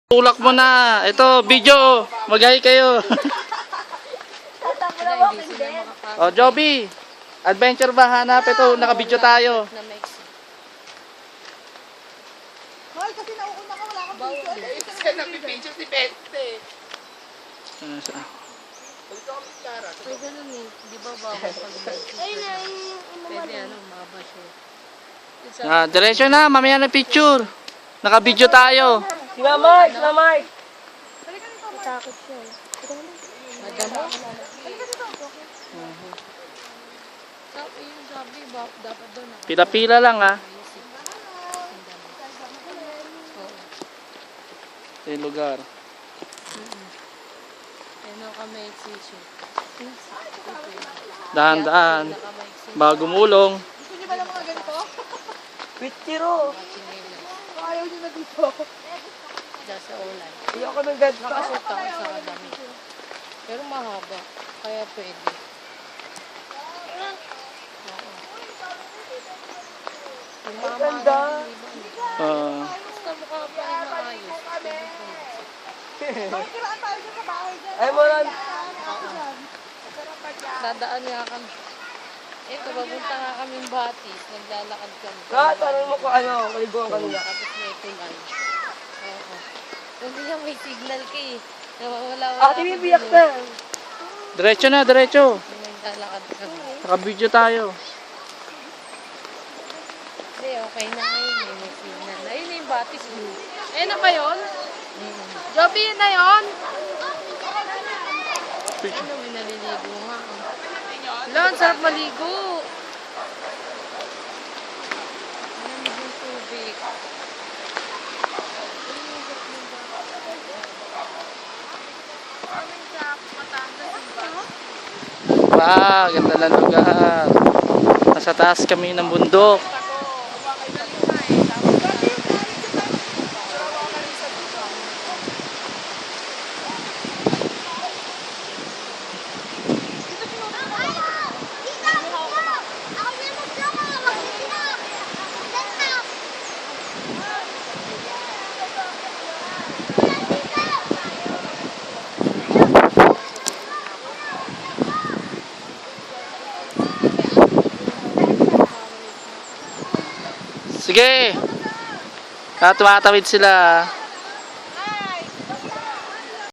Tulak mo na. Ito, video. Mag-hi kayo. Oh, Joby. Adventure ba hanap? Ito, naka-video tayo. Hoy, kasi nauuna ka, wala kang picture. Kasi ka nagpipicture si Bente. Pwede nun eh. Di ba bawal pag pwede ano, mabash eh. Diretso na, mamaya na picture. Naka-video tayo. Sila Mike! Sila Mike! Takot siya. Madamo? Sabi yung sabi, dapat doon ako. Pila-pila lang ha. Sa lugar. Ano kami exhibition. Dahan-dahan. Bago mulong. Gusto niyo ba ng mga ganito? Pitiro! Ayaw niyo na dito. Sa ulan. Iyak ko ng ganito. Nakasuot ako sa kadami. Pero mahaba. Kaya pwede. Oo. Yung mama, ganda. basta mukha pa yung maayos. Makikiraan tayo dyan sa bahay dyan. Ay mo lang. Dadaan nga kami. Ito, papunta nga kami Batis. Naglalakad kami. Tanong mo ko ano, kaliguan kanina. Tapos may tulay. Oo. Hindi nga may signal ka eh. Nawawala Bibiyak na. Diretso na, diretso. Naglalakad kami. Naka-video tayo. Hindi, okay na ngayon. May signal. Ayun na yung Batis. Ayun na ba yun? Joby, yun na yun? Ano, may naliligo nga. Wala, ang sarap maligo. Malamig yung tubig. Wow, ganda ng lugar. Nasa taas kami ng bundok. Sige. Tumatawid sila.